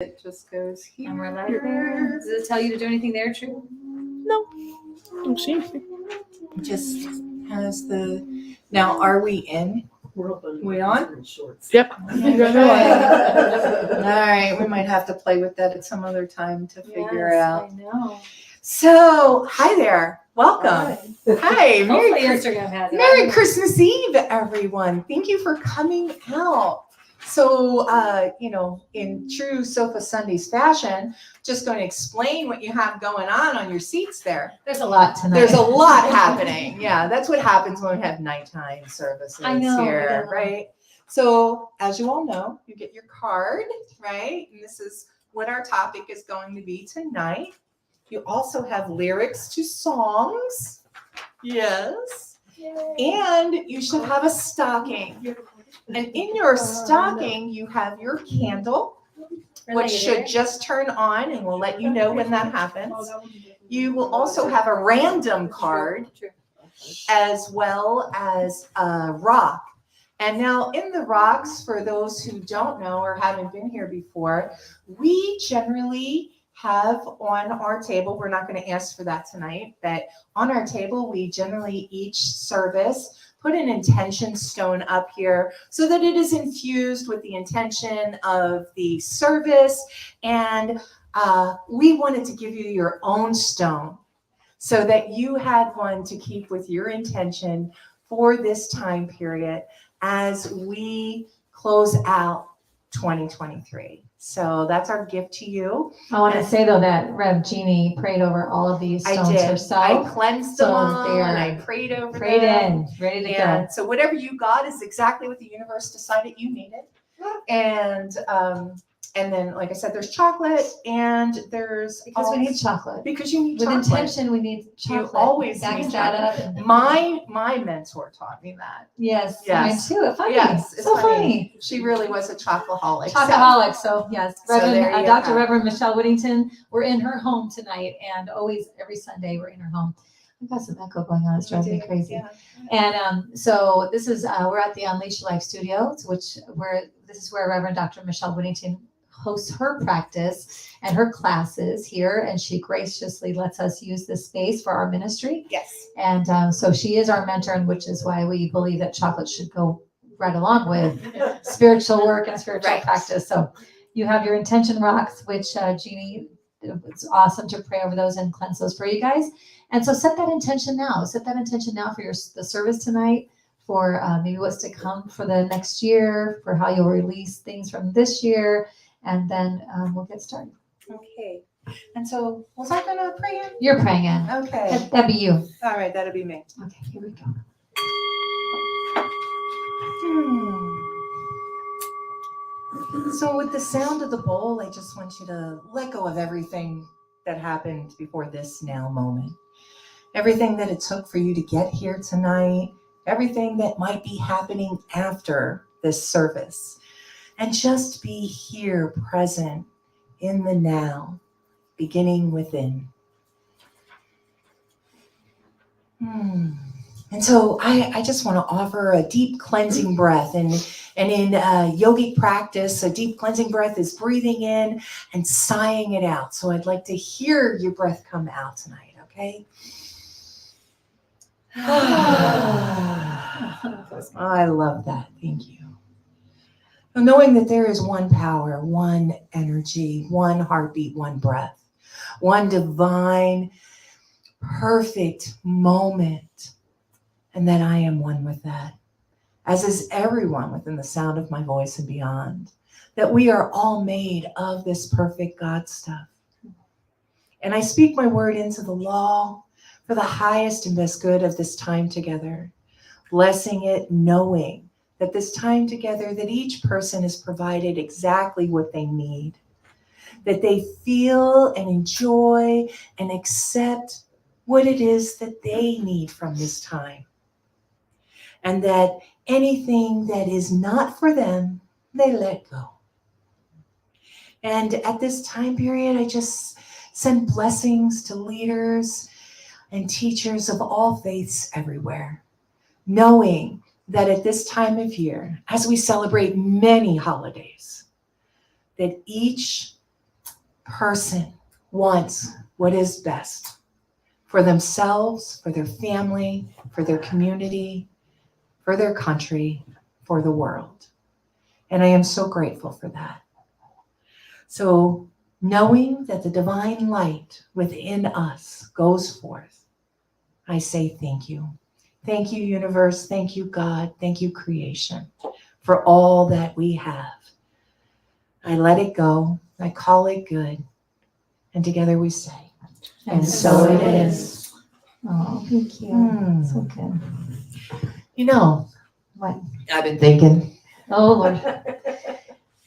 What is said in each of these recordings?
It just goes here. And we're like there. Does it tell you to do anything there, True? No. Don't see anything. It just has the. Now, are we in? We on? Yep. All right, we might have to play with that at some other time to figure out. I know. So, hi there. Welcome. Hi. Hopefully Instagram has it. Merry Christmas Eve, everyone. Thank you for coming out. So, in true Sofa Sundays fashion, just going to explain what you have going on your seats there. There's a lot tonight. There's a lot happening. Yeah, that's what happens when we have nighttime services I know, here, yeah. right? So, as you all know, you get your card, right? And this is what our topic is going to be tonight. You also have lyrics to songs. Yes. And you should have a stocking. And in your stocking, you have your candle, which should just turn on, and we'll let you know when that happens. You will also have a random card as well as a rock. And now in the rocks, for those who don't know or haven't been here before, we generally have on our table, we're not going to ask for that tonight, but on our table, we generally each service put an intention stone up here so that it is infused with the intention of the service. And we wanted to give you your own stone so that you had one to keep with your intention for this time period as we close out 2023. So that's our gift to you. I want to say though that Rev Jeannie prayed over all of these stones herself. I cleansed them So all they are and I prayed over prayed them. in, ready to go. And so whatever you got is exactly what the universe decided you needed. And then, like I said, there's chocolate and there's Because we need chocolate. because you need With chocolate. intention, we need chocolate. You always Back need that chocolate. up and- My mentor taught me that. Yes, Yes. mine too. Funny. Yes, it's so funny. She really was a chocoholic. Chocoholic. So yes, So Reverend there you Dr. go. Reverend Michelle Whittington. We're in her home tonight, and always every Sunday we're in her home. I've got some echo going on. It's driving me crazy. Yeah. And so this is we're at the Unleash Life Studios, this is where Reverend Dr. Michelle Whittington hosts her practice and her classes here, and she graciously lets us use this space for our ministry. Yes. And so she is our mentor, and which is why we believe that chocolate should go right along with spiritual work and spiritual Right. practice. So you have your intention rocks, which Jeannie, it's awesome to pray over those and cleanse those for you guys. And so set that intention now. Set that intention now for the service tonight, for maybe what's to come for the next year, for how you'll release things from this year, and then we'll get started. Okay. And so was I gonna pray in? You're praying in. Okay. That'd be you. All right, that'll be me. Okay, here we go. So with the sound of the bowl, I just want you to let go of everything that happened before this now moment. Everything that it took for you to get here tonight, everything that might be happening after this service. And just be here present in the now, beginning within. And so I just want to offer a deep cleansing breath. And in yogic practice, a deep cleansing breath is breathing in and sighing it out. So I'd like to hear your breath come out tonight, okay? I love that. Thank you. Now, knowing that there is one power, one energy, one heartbeat, one breath, one divine, perfect moment, and that I am one with that, as is everyone within the sound of my voice and beyond, that we are all made of this perfect God stuff. And I speak my word into the law for the highest and best good of this time together, blessing it, knowing that this time together, that each person is provided exactly what they need, that they feel and enjoy and accept what it is that they need from this time. And that anything that is not for them, they let go. And at this time period, I just send blessings to leaders and teachers of all faiths everywhere, knowing that at this time of year, as we celebrate many holidays, that each person wants what is best for themselves, for their family, for their community, for their country, for the world. And I am so grateful for that. So knowing that the divine light within us goes forth, I say thank you. Thank you, universe. Thank you, God. Thank you, creation, for all that we have. I let it go. I call it good. And together we say, and so it is. Oh, thank you. So good. You know, What? I've been thinking. Oh, Lord.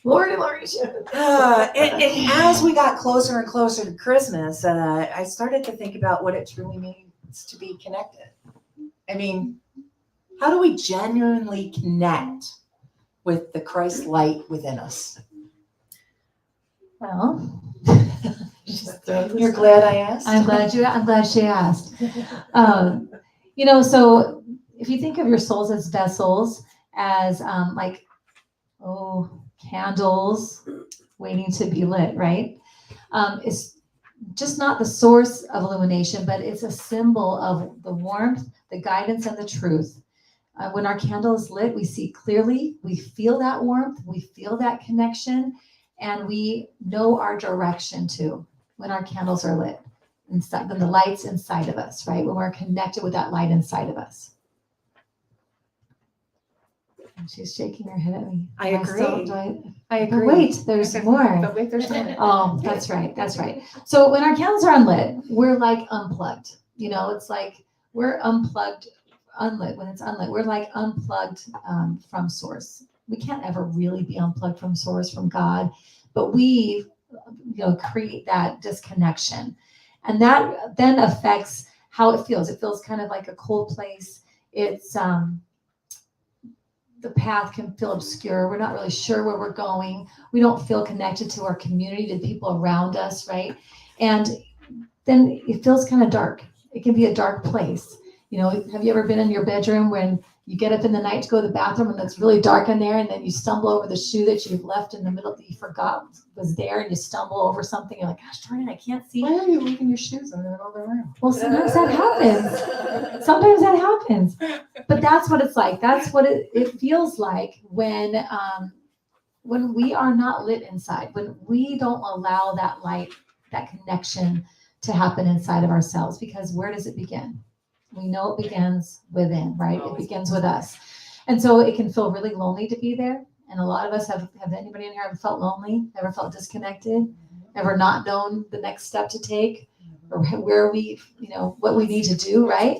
Lordy, Lordy. And as we got closer and closer to Christmas, I started to think about what it truly means to be connected. I mean, how do we genuinely connect with the Christ light within us? Well, You're glad I asked? I'm glad she asked. So if you think of your souls as vessels, as candles waiting to be lit, right? It's just not the source of illumination, but it's a symbol of the warmth, the guidance, and the truth. When our candle is lit, we see clearly, we feel that warmth, we feel that connection, and we know our direction too when our candles are lit. Inside, when the light's inside of us, right? When we're connected with that light inside of us. And she's shaking her head at me. I agree. I But wait, there's more. But wait, there's more. Oh, that's right. That's right. So when our candles are unlit, we're like unplugged. It's like we're unplugged, unlit. When it's unlit, we're like unplugged from source. We can't ever really be unplugged from source, from God, but we, create that disconnection. And that then affects how it feels. It feels kind of like a cold place. It's, the path can feel obscure. We're not really sure where we're going. We don't feel connected to our community, to the people around us, right? And then it feels kind of dark. It can be a dark place. Have you ever been in your bedroom when you get up in the night to go to the bathroom and it's really dark in there, and then you stumble over the shoe that you've left in the middle that you forgot was there, and you stumble over something. You're like, gosh darn it, I can't see. Why are you leaving your shoes in the middle of the room? Well, sometimes that happens. Sometimes that happens. But that's what it's like. That's what it feels like when we are not lit inside, when we don't allow that light, that connection to happen inside of ourselves. Because where does it begin? We know it begins within, right? It begins with us. And so it can feel really lonely to be there. And a lot of us have anybody in here ever felt lonely, ever felt disconnected, ever not known the next step to take, or where we, what we need to do, right?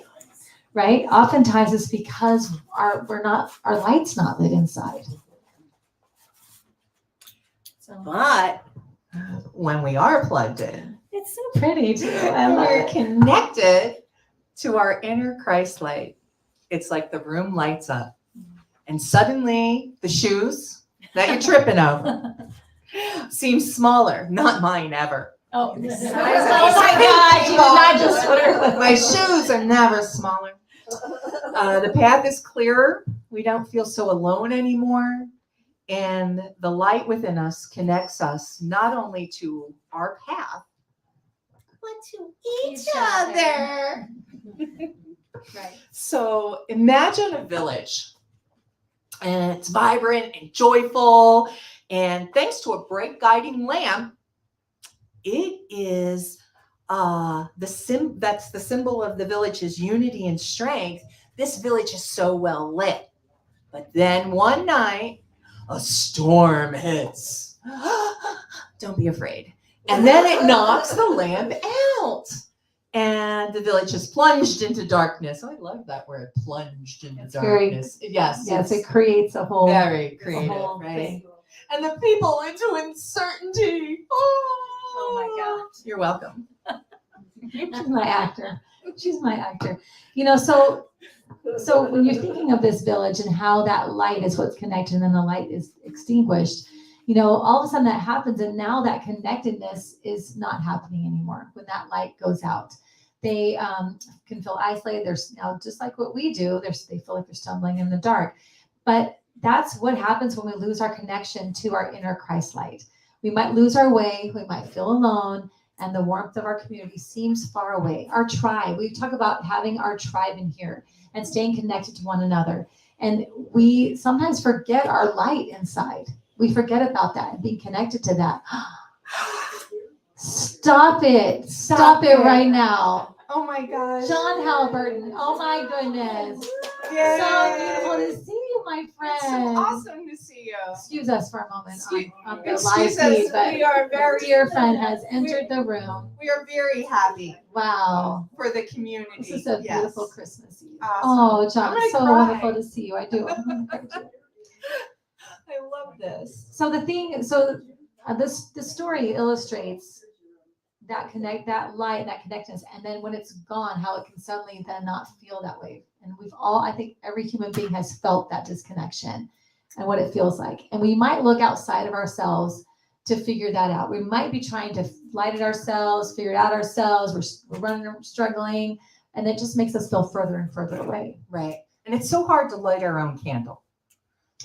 Right? Oftentimes it's because our light's not lit inside. But when we are plugged in, It's so pretty too. and we're connected to our inner Christ light, it's like the room lights up. And suddenly the shoes that you're tripping over seem smaller. Not mine ever. Oh, my God, you did not just put her. My shoes are never smaller. The path is clearer. We don't feel so alone anymore. And the light within us connects us not only to our path, but to each other. Right. So imagine a village, and it's vibrant and joyful, and thanks to a bright guiding lamp, it is that's the symbol of the village's unity and strength. This village is so well lit. But then one night, a storm hits. Don't be afraid. And then it knocks the lamp out. And the village is plunged into darkness. Oh, I love that word, plunged into darkness. Yes, it creates a whole very creative, whole right? thing. And the people into uncertainty. Oh my gosh. You're welcome. She's my actor. She's my actor. So when you're thinking of this village and how that light is what's connected and then the light is extinguished, all of a sudden that happens, and now that connectedness is not happening anymore when that light goes out. They can feel isolated. There's now, just like what we do, they feel like they're stumbling in the dark. But that's what happens when we lose our connection to our inner Christ light. We might lose our way, we might feel alone, and the warmth of our community seems far away. Our tribe, we talk about having our tribe in here and staying connected to one another. And we sometimes forget our light inside. We forget about that and being connected to that. Stop it. Stop it right now. Oh my gosh. John Halliburton. Oh my goodness. Yay. So beautiful to see you, my friend. It's so awesome to see you. Excuse us for a moment on the live Excuse feed, us, but we are our very dear friend has entered the room. We are very happy Wow. for the community. This is a Yes. beautiful Christmas Eve. Awesome. Oh, I'm John, gonna so cry. wonderful to see you. I do. I love this. So this story illustrates that light, that connectedness, and then when it's gone, how it can suddenly then not feel that way. And I think every human being has felt that disconnection and what it feels like. And we might look outside of ourselves to figure that out. We might be trying to light it ourselves, figure it out ourselves. We're running, struggling, and it just makes us feel further and further away. Right. And it's so hard to light our own candle.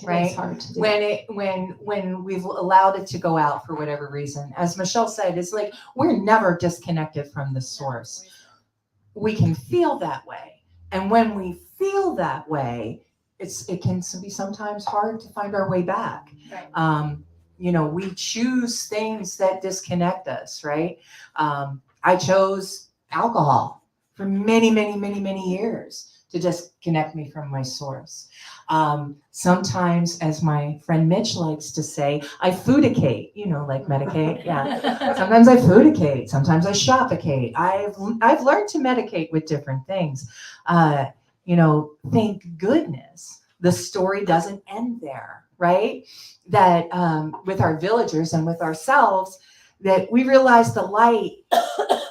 Right. It's hard to do. When we've allowed it to go out for whatever reason, as Michelle said, it's like we're never disconnected from the source. We can feel that way, and when we feel that way, it can be sometimes hard to find our way back. Right. We choose things that disconnect us. Right. I chose alcohol for many, many, many, many years to disconnect me from my source. Sometimes, as my friend Mitch likes to say, I foodicate, like medicate. Yeah. Sometimes I foodicate. Sometimes I shopicate. I've learned to medicate with different things. Thank goodness the story doesn't end there, right? That with our villagers and with ourselves, that we realized the light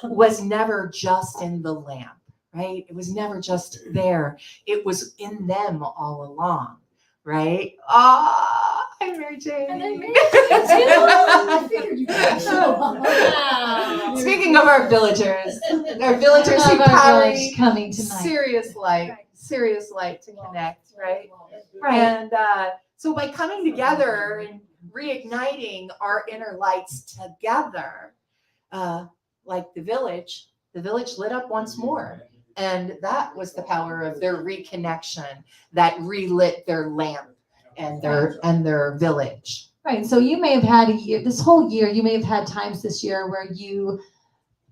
was never just in the lamp. Right? It was never just there. It was in them all along. Right? I'm Mary Jane. And then Mary Jane too. I figured you guys. Wow. Speaking of our villagers who Love our carry village coming tonight. serious light to connect, right? Right. And so by coming together and reigniting our inner lights together, like the village lit up once more. And that was the power of their reconnection that relit their lamp and their village. Right. So you may have had this whole year, you may have had times this year where you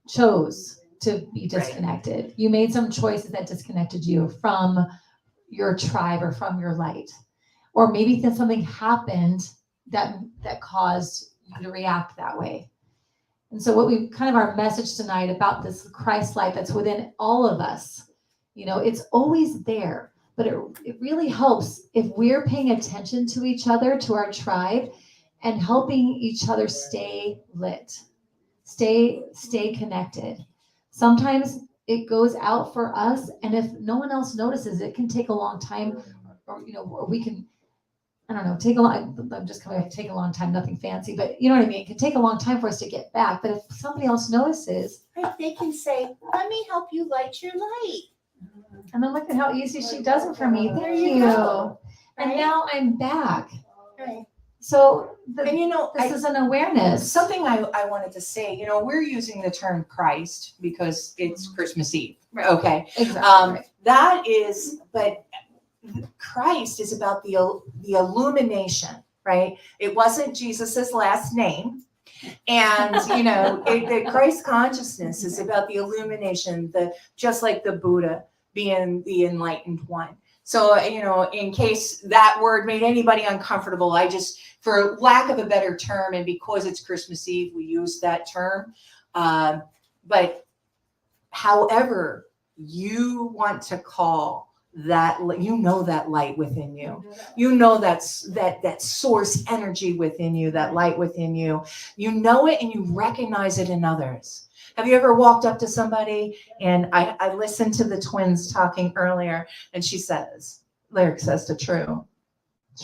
chose to be disconnected. Right. You made some choices that disconnected you from your tribe or from your light. Or maybe then something happened that caused you to react that way. And so our message tonight about this Christ light that's within all of us, it's always there, but it really helps if we're paying attention to each other, to our tribe, and helping each other stay lit, stay connected. Sometimes it goes out for us, and if no one else notices, it can take a long time, or we can, I don't know, take a long time, nothing fancy, but you know what I mean? It can take a long time for us to get back. But if somebody else notices, right, they can say, let me help you light your light. and then look at how easy she does it for me. There Thank you you. go. And Right? now I'm back. Right. So And this is an awareness. something I wanted to say, we're using the term Christ because it's Christmas Eve. Right. Okay. Exactly. But Christ is about the illumination, right? It wasn't Jesus's last name. And, the Christ consciousness is about the illumination, just like the Buddha being the enlightened one. So, in case that word made anybody uncomfortable, for lack of a better term, and because it's Christmas Eve, we use that term. But however you want to call that, that light within you, that source energy within you, that light within you, it and you recognize it in others. Have you ever walked up to somebody, and I listened to the twins talking earlier, and she says, Lyric says to True,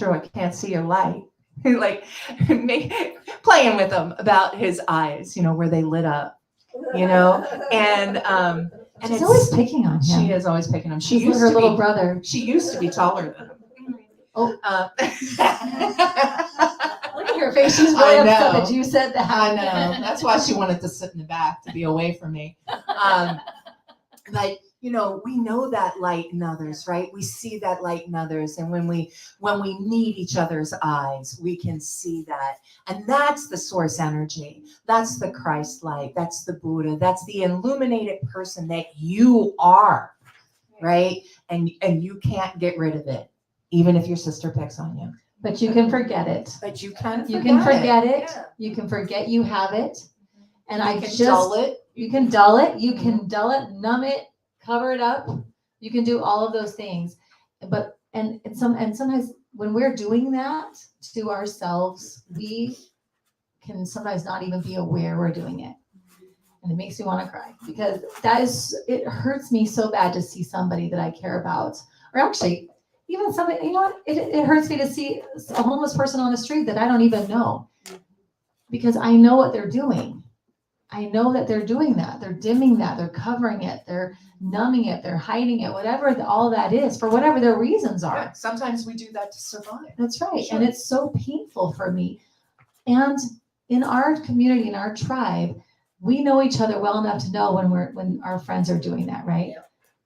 I can't see your light. Like playing with him about his eyes, where they lit up, and She's always picking on him. She is always picking on him. She's her little brother. She used to be taller than him. Oh. Look at her face. She's I really upset know. that you said that. I know. That's why she wanted to sit in the back to be away from me. But we know that light in others, right? We see that light in others, and when we meet each other's eyes, we can see that, and that's the source energy. That's the Christ light. That's the Buddha. That's the illuminated person that you are, right? And you can't get rid of it, even if your sister picks on you. But you can forget it. But you can You can forget it. Yeah. You can forget you have it. And I You can just dull it. You can dull it. You can dull it, numb it, cover it up. You can do all of those things. But and sometimes when we're doing that to ourselves, we can sometimes not even be aware we're doing it. And it makes me want to cry because it hurts me so bad to see somebody that I care about, or actually even somebody, it hurts me to see a homeless person on the street that I don't even know, because I know what they're doing. I know that they're doing that. They're dimming that. They're covering it. They're numbing it. They're hiding it. Whatever all that is, for whatever their reasons are. Yeah, sometimes we do that to survive. That's right. Sure. And it's so painful for me. And in our community, in our tribe, we know each other well enough to know when our friends are doing that, right? Yeah.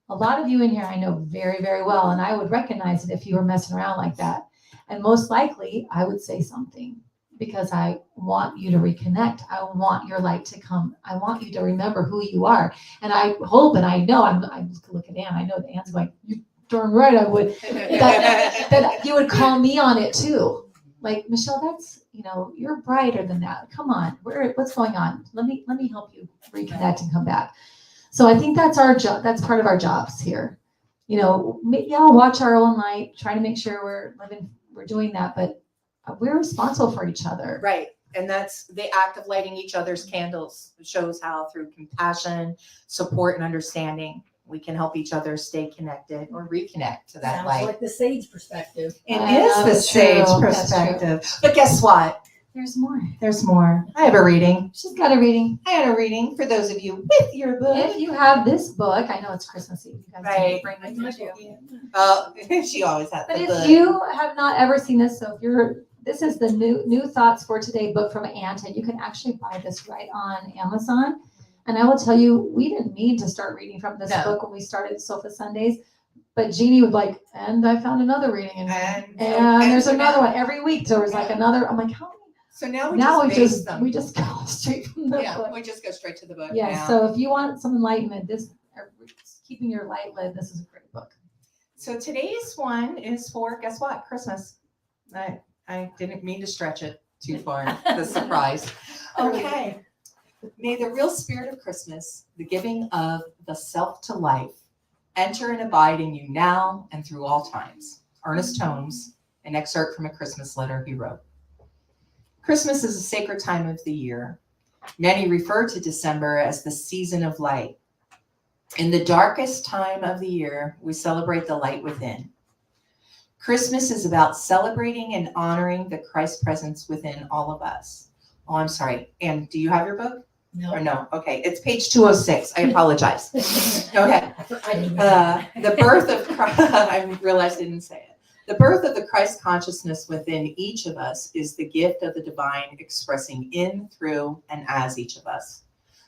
A lot of you in here I know very, very well, and I would recognize it if you were messing around like that. And most likely, I would say something because I want you to reconnect. I want your light to come. I want you to remember who you are. And I hope, and I know, I'm looking at Ann. I know that Ann's like, you darn right I would. That you would call me on it too. Like, Michelle, that's, you're brighter than that. Come on, what's going on? Let me help you reconnect and come back. So I think that's our job. That's part of our jobs here. Watch our own light, try to make sure we're doing that, but we're responsible for each other. Right. And that's the act of lighting each other's candles. It shows how through compassion, support, and understanding, we can help each other stay connected or reconnect to that Sounds light. like the sage perspective. It I is know, the it's sage true. That's perspective. But guess what? There's more. There's more. I have a reading. She's got a reading. I had a reading for those of you with your book. If you have this book, I know it's Christmas Eve. You guys Right. didn't bring it, did you? Oh, she always has But the if book. you have not ever seen this, so this is the new Thoughts for Today book from Aunt, and you can actually buy this right on Amazon. And I will tell you, we didn't mean to start reading from this No. book when we started Sofa Sundays, but Jeannie would like, and I found another reading in here. And there's another one every week. There was like another. I'm like, how many? So now We just go straight from the yeah, book. we just go straight to the book. Yeah. now. So if you want some enlightenment, or keeping your light lit, this is a great book. So today's one is for, guess what? Christmas. I didn't mean to stretch it too far. The surprise. Okay. May the real spirit of Christmas, the giving of the self to life, enter and abide in you now and through all times. Ernest Holmes, an excerpt from a Christmas letter he wrote. Christmas is a sacred time of the year. Many refer to December as the season of light. In the darkest time of the year, we celebrate the light within. Christmas is about celebrating and honoring the Christ presence within all of us. Oh, I'm sorry. Ann, do you have your book? Or no? Okay, it's page 206. I apologize. Okay. The birth of Christ, I realized I didn't say it. The birth of the Christ consciousness within each of us is the gift of the divine expressing in, through, and as each of us,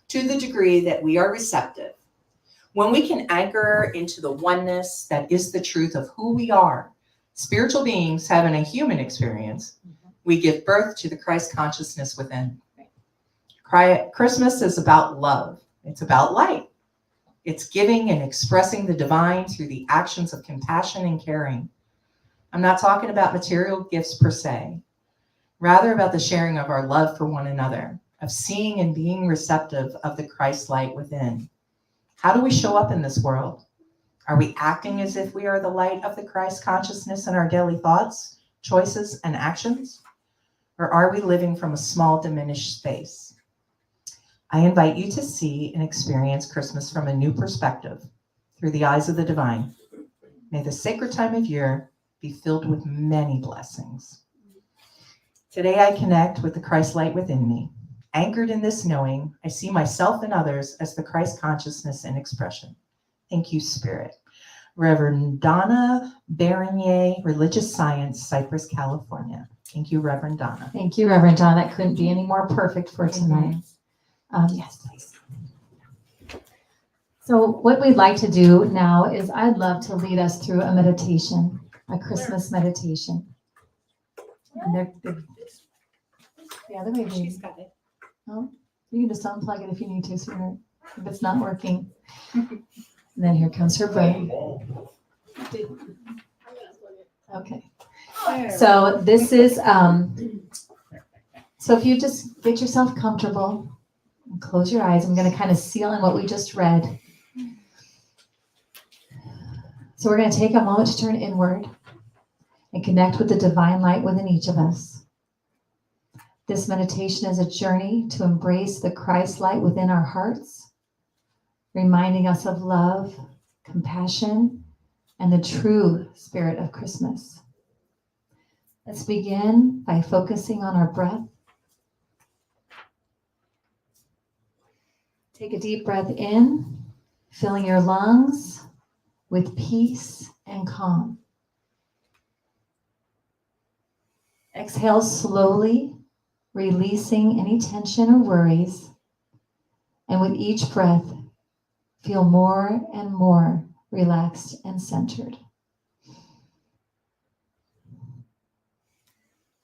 to the degree that we are receptive. When we can anchor into the oneness that is the truth of who we are, spiritual beings having a human experience, we give birth to the Christ consciousness within. Christmas is about love. It's about light. It's giving and expressing the divine through the actions of compassion and caring. I'm not talking about material gifts per se, rather about the sharing of our love for one another, of seeing and being receptive of the Christ light within. How do we show up in this world? Are we acting as if we are the light of the Christ consciousness in our daily thoughts, choices, and actions? Or are we living from a small, diminished space? I invite you to see and experience Christmas from a new perspective, through the eyes of the divine. May the sacred time of year be filled with many blessings. Today I connect with the Christ light within me. Anchored in this knowing, I see myself and others as the Christ consciousness in expression. Thank you, Spirit. Reverend Donna Bernier, Religious Science, Cypress, California. Thank you, Reverend Donna. Thank you, Reverend John. That couldn't be any more perfect for tonight. Yes, please. So what we'd like to do now is I'd love to lead us through a meditation, a Christmas meditation. And the other way, baby. She's got it. Oh, you can just unplug it if you need to, sweetheart, if it's not working. And then here comes her brain. Okay. So this is, so if you just get yourself comfortable and close your eyes, I'm going to kind of seal in what we just read. So we're going to take a moment to turn inward and connect with the divine light within each of us. This meditation is a journey to embrace the Christ light within our hearts, reminding us of love, compassion, and the true spirit of Christmas. Let's begin by focusing on our breath. Take a deep breath in, filling your lungs with peace and calm. Exhale slowly, releasing any tension or worries. And with each breath, feel more and more relaxed and centered.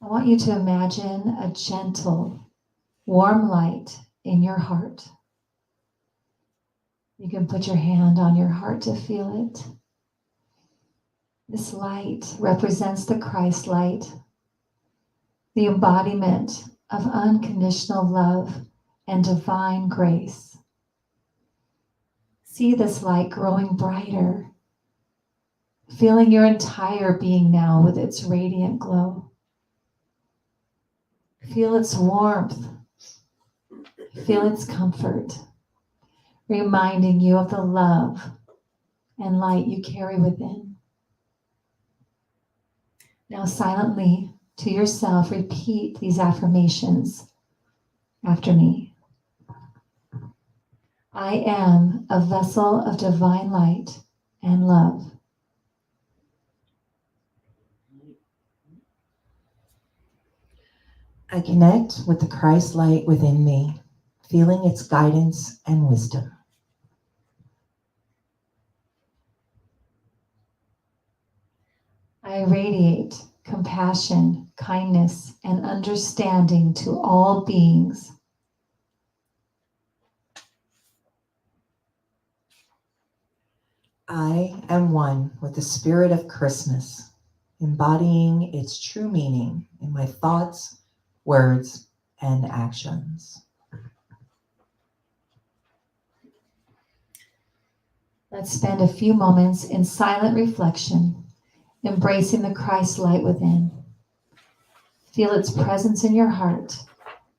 I want you to imagine a gentle, warm light in your heart. You can put your hand on your heart to feel it. This light represents the Christ light, the embodiment of unconditional love and divine grace. See this light growing brighter, filling your entire being now with its radiant glow. Feel its warmth, feel its comfort, reminding you of the love and light you carry within. Now silently to yourself, repeat these affirmations after me. I am a vessel of divine light and love. I connect with the Christ light within me, feeling its guidance and wisdom. I radiate compassion, kindness, and understanding to all beings. I am one with the spirit of Christmas, embodying its true meaning in my thoughts, words, and actions. Let's spend a few moments in silent reflection, embracing the Christ light within. Feel its presence in your heart,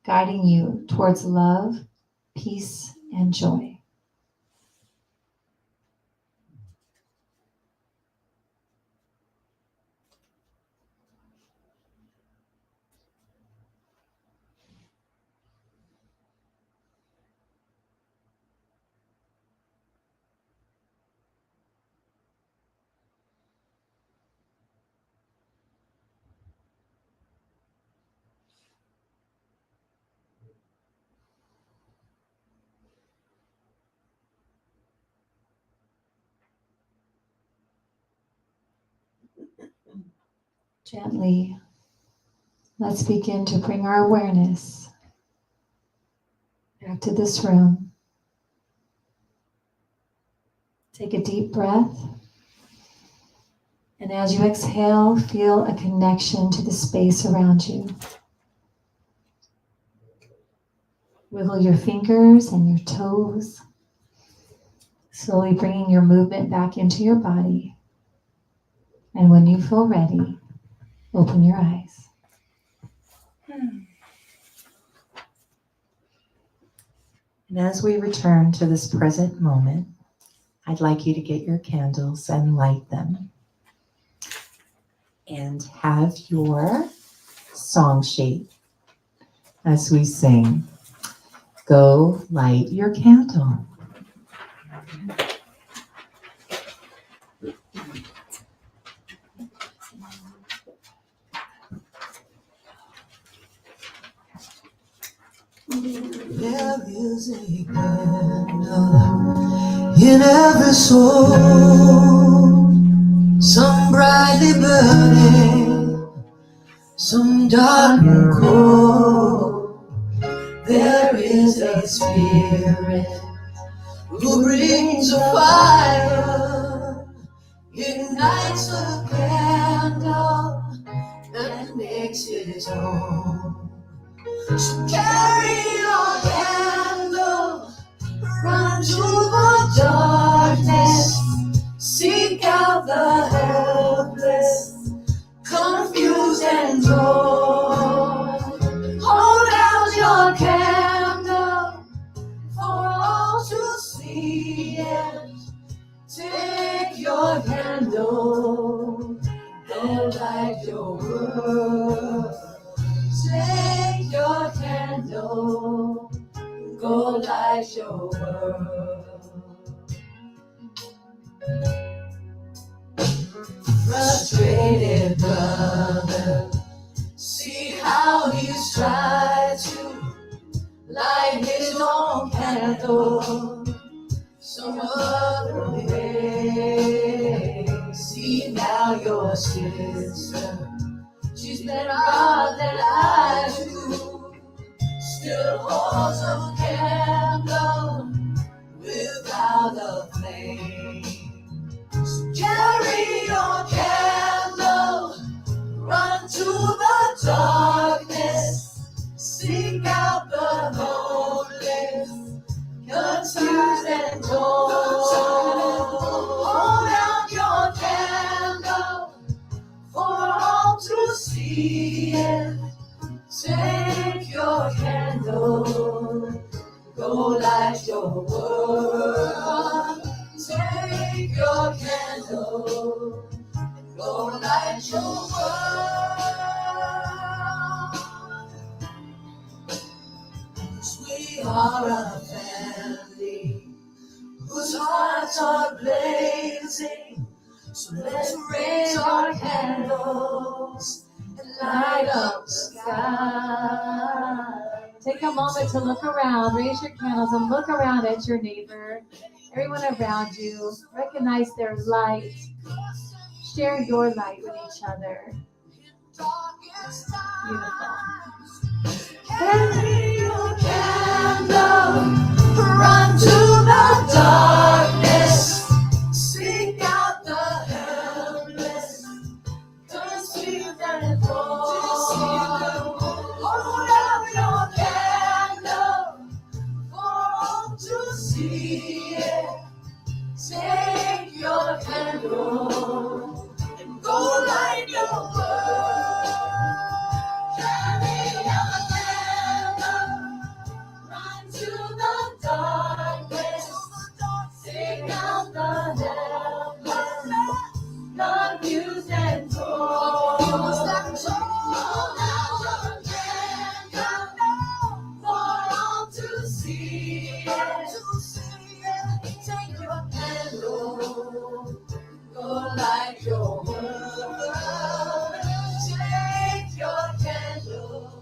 guiding you towards love, peace, and joy. Gently, let's begin to bring our awareness back to this room. Take a deep breath. And as you exhale, feel a connection to the space around you. Wiggle your fingers and your toes, slowly bringing your movement back into your body. And when you feel ready, open your eyes. And as we return to this present moment, I'd like you to get your candles and light them. And have your song sheet as we sing. Go light your candle. There is a candle in every soul, some brightly burning, some dark and cold. There is a spirit who brings a fire, ignites a candle, and makes it his own. So carry your candle, run to the darkness, seek out the helpless, confused and torn. Hold out your candle for all to see, and take your candle, go light your world. Take your candle, go light your world. Frustrated brother, see how he's tried to light his own candle some other way. See now your sister, she's been robbed and lied to, still holds a candle without a flame. So carry your candle, run to the darkness, seek out the hopeless, confused and torn. Hold out your candle for all to see, and take your candle, go light your world. Take your candle, go light your world. 'Cause we are a family whose hearts are blazing. So let's raise our candles and light up the sky. Take a moment to look around, raise your candles and look around at your neighbor, everyone around you. Recognize their light. Share your light with each other. Beautiful. Carry your candle, run to the darkness, seek out the helpless, confused and torn. Hold out your candle for all to see. Take your candle and go light your world. Carry your candle, run to the darkness, seek out the helpless, confused and torn. Hold out your candle for all to see. Take your candle, go light your world. Take your candle,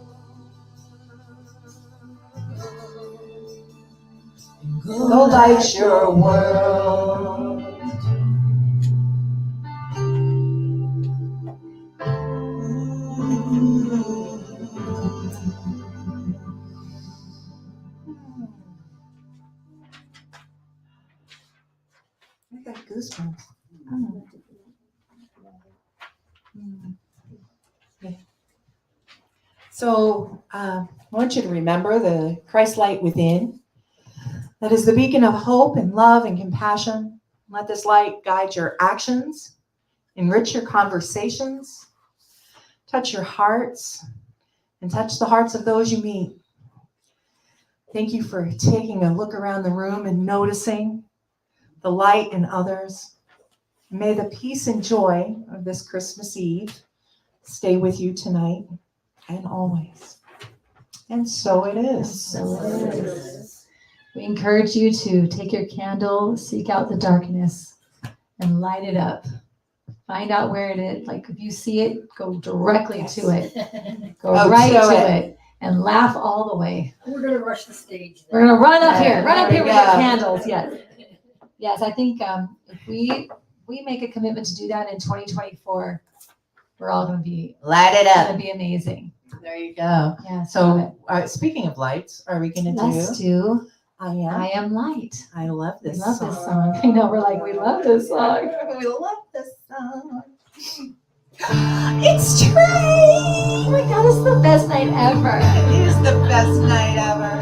go light your world. I got goosebumps. Yeah. So I want you to remember the Christ light within. That is the beacon of hope and love and compassion. Let this light guide your actions, enrich your conversations, touch your hearts, and touch the hearts of those you meet. Thank you for taking a look around the room and noticing the light in others. May the peace and joy of this Christmas Eve stay with you tonight and always. And so it is. So it is. We encourage you to take your candle, seek out the darkness, and light it up. Find out where it is. Like if you see it, go directly to it. Go Oh, right to to it. it. and laugh all the way. We're gonna rush the stage. We're gonna run up here, There we with the go. candles, yes. Yes, I think if we make a commitment to do that in 2024, we're all gonna be, Light it gonna up. be amazing. There you go. Yes. love it. So, speaking of lights, are we going to Let's do do I Am? I Am Light. I love We this love song. this song. I know, we're like, we love this song. We love this song. It's Trey! Oh my God, it's the best night ever. It is the best night ever.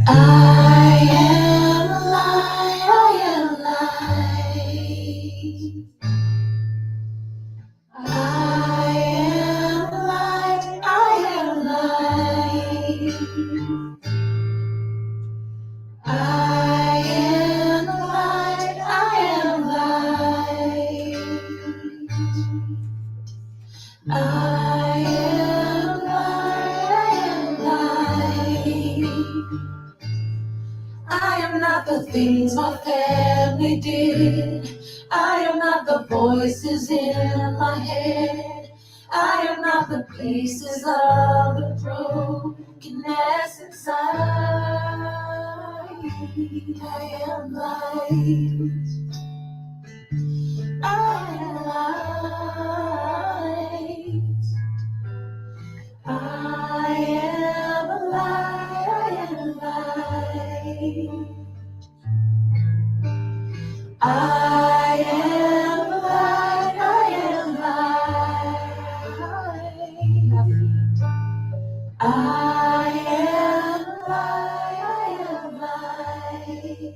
I am light, I am light. I am light, I am light. I am light, I am light. I am light, I am light. I am not the things my family did. I am not the voices in my head. I am not the pieces of the brokenness inside. I am light. I am light. I am light. I am light. I am light. I am light. I am light. I am light.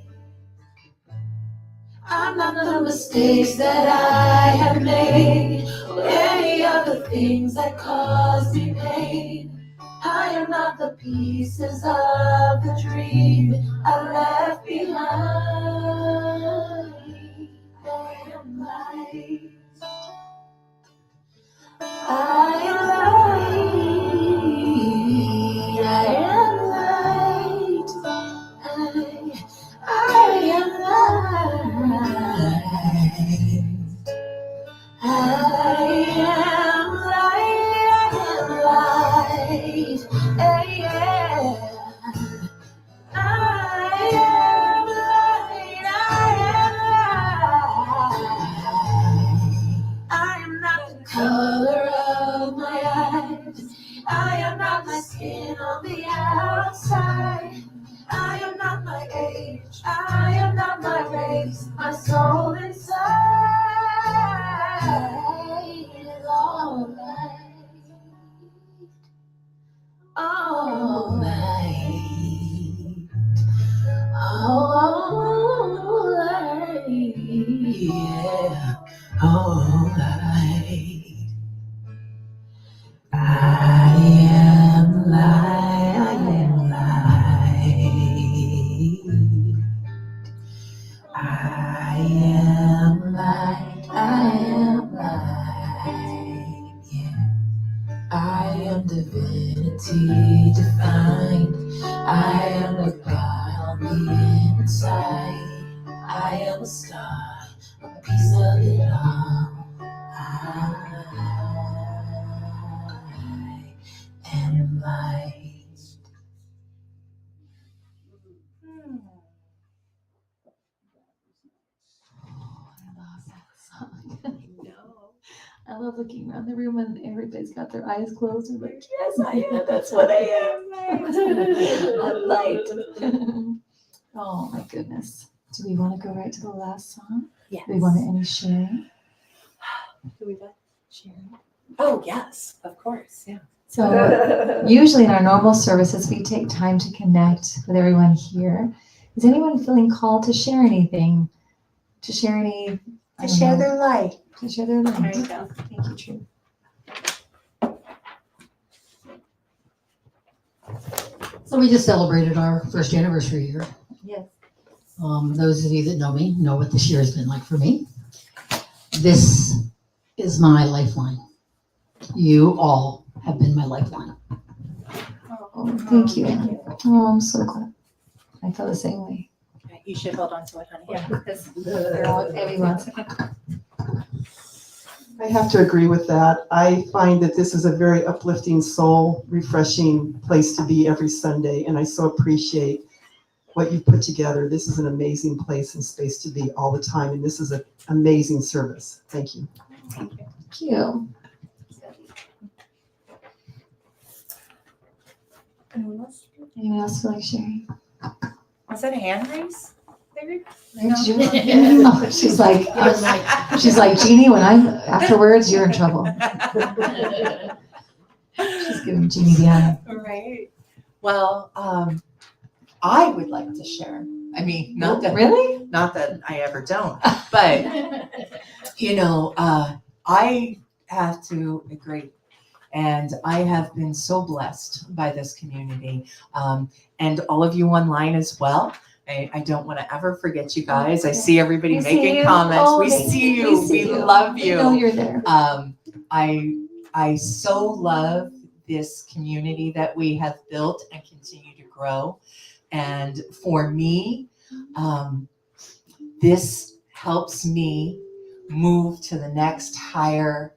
I'm not the mistakes that I have made, or any of the things that caused me pain. I am not the pieces of the dream I left behind. I am light. I am light. I am light. I am light. I am light. Yeah. I am light. I am not the color of my eyes. I am not my skin on the outside. I am not my age. I am not my race. My soul inside is all light. All light. All light. Yeah. All light. I am light. I am light. I am light. I am light. Yeah. I am divinity defined. I am the God on the inside. I am a star, a piece of it all. I am light. I love that song. I love looking around the room and everybody's got their eyes closed and like, yes, I am. That's what I am. I'm light. Oh my goodness. Do we want to go right to the last song? Yes. Do we want any sharing? Do we want sharing? Oh, yes, of course. Yeah. So usually in our normal services, we take time to connect with everyone here. Is anyone feeling called to share anything? To share any? I To don't share know, their light. To share their light. There you go. Thank you, True. So we just celebrated our first anniversary here. Yes. Those of you that know me know what this year has been like for me. This is my lifeline. You all have been my lifeline. Oh, thank you. Oh, I'm so glad. I feel the same way. Okay, you should hold on to it, honey. Yeah, because they're all, everyone's. I have to agree with that. I find that this is a very uplifting, soul refreshing place to be every Sunday, and I so appreciate what you've put together. This is an amazing place and space to be all the time, and this is an amazing service. Thank you. Thank you. Anyone else? Anyone else feel like sharing? Was that a hand raise? David? Did you- Oh, she's like, Jeannie, when I'm afterwards, you're in trouble. She's giving Jeannie the eye. Right. Well, I would like to share. I mean, not that I ever don't, but I have to agree. And I have been so blessed by this community, and all of you online as well. I don't want to ever forget you guys. I see everybody We see making you. comments. Oh, We thank see you. you. We see We you. love I know you. you're there. I so love this community that we have built and continue to grow. And for me, this helps me move to the next higher,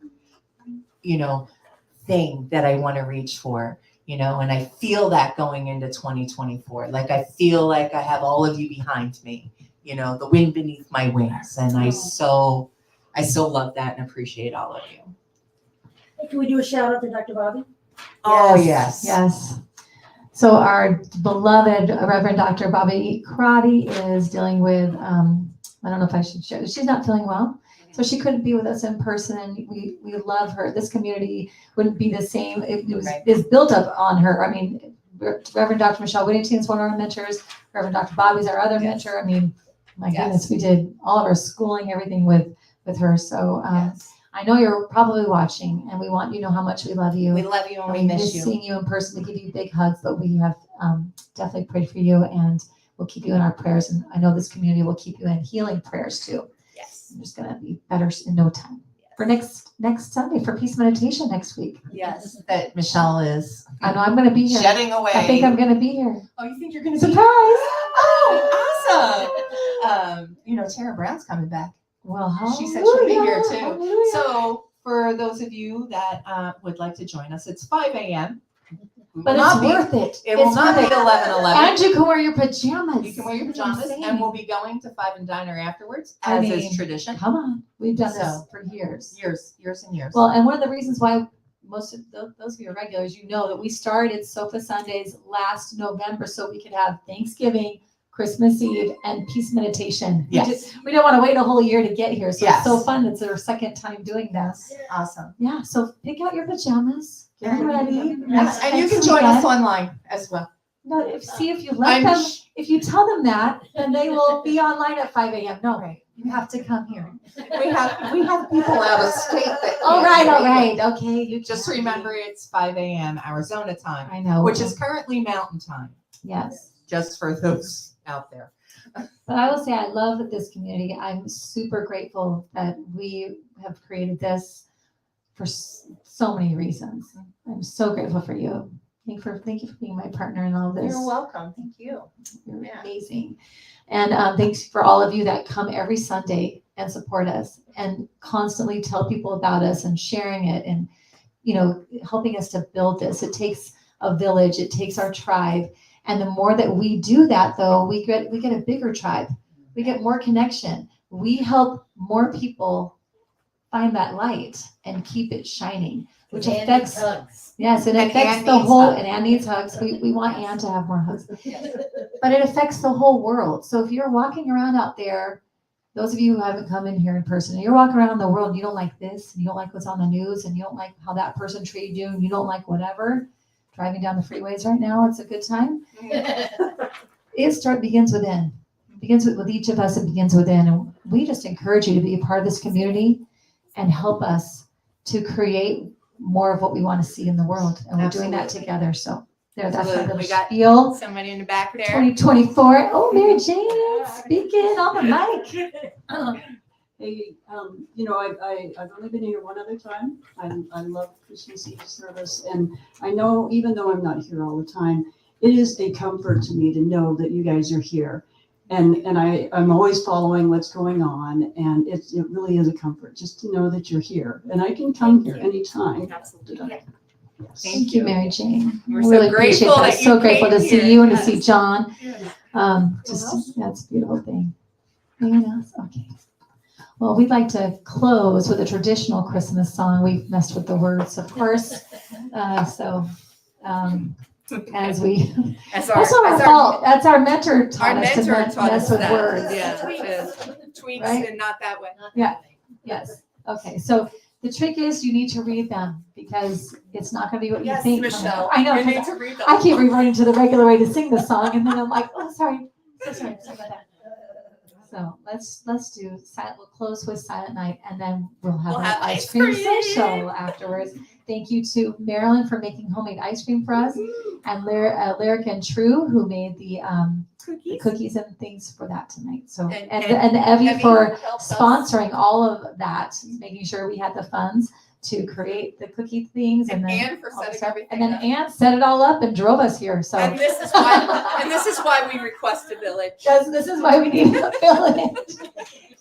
thing that I want to reach for, and I feel that going into 2024. Like I feel like I have all of you behind me, the wind beneath my wings. And I so love that and appreciate all of you. Hey, can we do a shout out to Dr. Bobby? Oh, yes. Yes. So our beloved Reverend Dr. Bobby Karate is dealing with, I don't know if I should share, she's not feeling well. So she couldn't be with us in person, and we love her. This community wouldn't be the same. It's built up on her. I mean, Reverend Dr. Michelle Whittington is one of our mentors. Reverend Dr. Bobby's our other mentor. I mean, my goodness, we did all of our schooling, everything with her. So I know you're probably watching, and we want you to know how much we love you. We love you and we We miss miss you. seeing you in person to give you big hugs, but we have definitely prayed for you, and we'll keep you in our prayers. And I know this community will keep you in healing prayers too. Yes. You're just gonna be better in no time. For next Sunday for Peace Meditation next week. Yes, that Michelle is I know I'm gonna be here. shedding away. I think I'm gonna be here. Oh, you think you're going to be? Surprise! Oh, awesome. Tara Brown's coming back. Well, She said she'll be here hallelujah, too. hallelujah. So for those of you that would like to join us, it's 5 a.m. But it's worth it. It will It's not be worth it. 11:11. And you can wear your pajamas. You can wear your pajamas, Insane. and we'll be going to Five and Diner afterwards, I as mean, is tradition. Come on, we've done this So- for years. Years and years. Well, and one of the reasons why most of those of you are regulars, you know that we started Sofa Sundays last November so we could have Thanksgiving, Christmas Eve, and Peace Meditation. Yes. We don't want to wait a whole year to get here, so Yes. it's so fun. It's our second time doing this. Awesome. Yeah, so pick out your pajamas, get ready. Yes, and you can join us online as well. No, see if you let them. If you tell them that, then they will be online at 5 a.m. No, Right. you have to come here. We have people out of state that. All can't right, make it. okay. You Just can't remember it's 5 a.m. Arizona time, I know. which is currently Mountain Time, yes. just for those out there. But I will say I love this community. I'm super grateful that we have created this for so many reasons. I'm so grateful for you. Thank you for being my partner in all of this. You're welcome. Thank you. You're Yeah. amazing. And thanks for all of you that come every Sunday and support us and constantly tell people about us and sharing it and, helping us to build this. It takes a village. It takes our tribe. And the more that we do that, though, we get a bigger tribe. We get more connection. We help more people find that light and keep it shining, which And affects. hugs. Yes, it And affects Ann the needs whole, hugs. and Ann needs hugs. We want Ann to have more hugs. But it affects the whole world. So if you're walking around out there, those of you who haven't come in here in person, and you're walking around the world and you don't like this, and you don't like what's on the news, and you don't like how that person treated you, and you don't like whatever, driving down the freeways right now, it's a good time. It begins within. It begins with each of us, it begins within. And we just encourage you to be a part of this community and help us to create more of what we want to see in the world. And we're doing that Absolutely. together. So There, that's So my little we got spiel. somebody in the back there. 2024. Oh, Mary Jane, speaking on the mic. Hey, I've only been here one other time. I love Christmas Eve service, and I know even though I'm not here all the time, it is a comfort to me to know that you guys are here. And I'm always following what's going on, and it really is a comfort just to know that you're here. And I can come here anytime. Absolutely. Yes. Thank you, Mary Jane. We're I so really appreciate grateful that. that you So grateful to came see here. you and to see Yes. John. That's a beautiful thing. Anyone else? Okay. Well, we'd like to close with a traditional Christmas song. We've messed with the words, of course. As we, As that's not our fault. That's our mentor taught Our us to mentor taught mess us with that. words. Yeah, it is. Tweets Right? and not that way. Yes. Okay. So the trick is you need to read them because it's not going to be what you Yes, think. Michelle. I know. You 'cause need to read them. I keep reverting to the regular way to sing the song, and then I'm like, oh, sorry. So sorry about that. So let's do silent. We'll close with Silent Night, and then we'll have We'll an have ice ice cream cream. social afterwards. Thank you to Marilyn for making homemade ice cream for us, and Lyric and True who made the Cookies. cookies and things for that tonight. So And- and Evie Evie for helped us. sponsoring all of that, making sure we had the funds to create the cookie things, and then And for all the setting stuff. everything And then up. Ann set it all up and drove us here. So And this is why we request a village. this is why we need a village.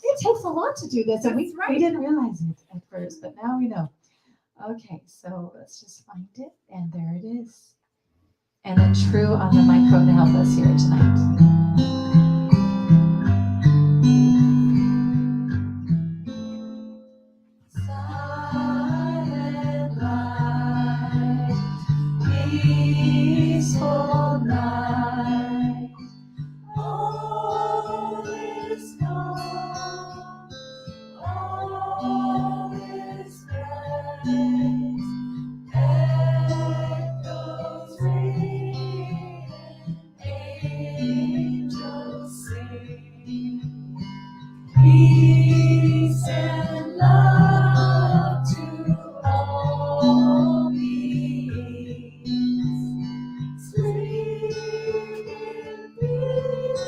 It takes a lot to do this, and we That's right. didn't realize it at first, but now we know. Okay, so let's just find it, and there it is. And then True on the microphone to help us here tonight. Silent night, peaceful night, all is calm, all is bright, echoes ring, angels sing. Peace and love to all beings. Sleep in peace,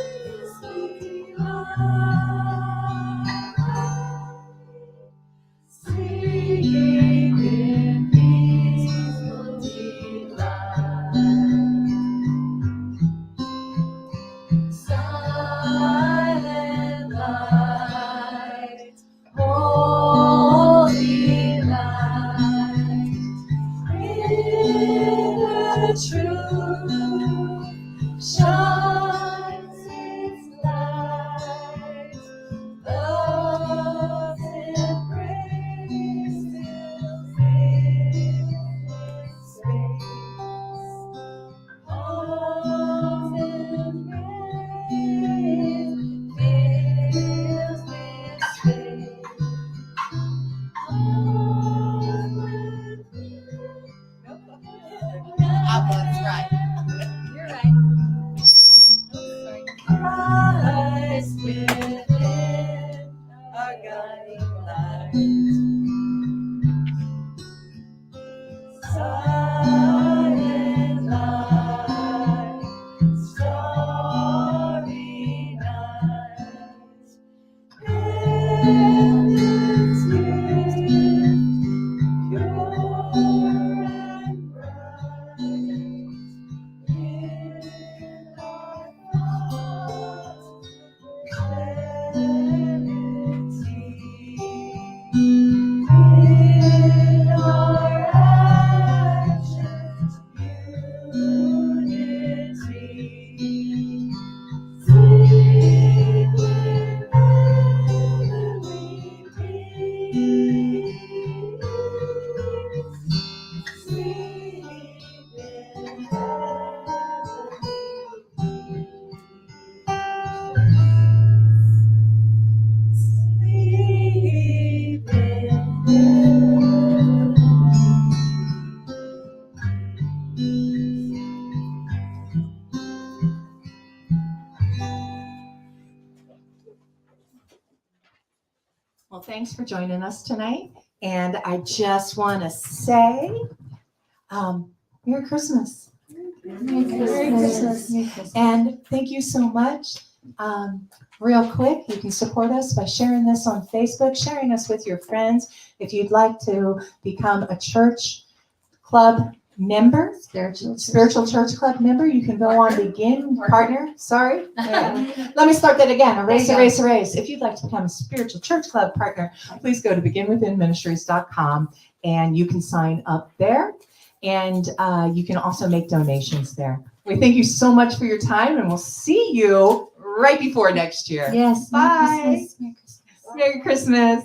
sweet light. Sleep in peaceful delight. Silent light, holy light, in the truth shines its light. Love's embrace fills infinite space. Love's embrace fills this space. That's right. You're right. Christ within a guiding light. Silent night, starry night, heaven's gift, pure and bright. In our thoughts, clarity. In our actions, unity. Sleep with heavenly peace. Sleep in heavenly peace. Sleep Well, thanks for joining us tonight. And I just want to say, Merry Christmas. Merry Merry Christmas. Merry Christmas. And thank you so much. Real quick, you can support us by sharing this on Facebook, sharing us with your friends. If you'd like to become a church club member, spiritual church club member, you can go on Begin Partner. Sorry. Let me start that again. Erase, There you erase, erase. If you'd like to become a spiritual church club partner, please go to beginwithinministries.com and you can sign up there. And you can also make donations there. We thank you so much for your time, and we'll see you right before next year. Yes. Bye. Merry Christmas. Merry Christmas. Merry Christmas.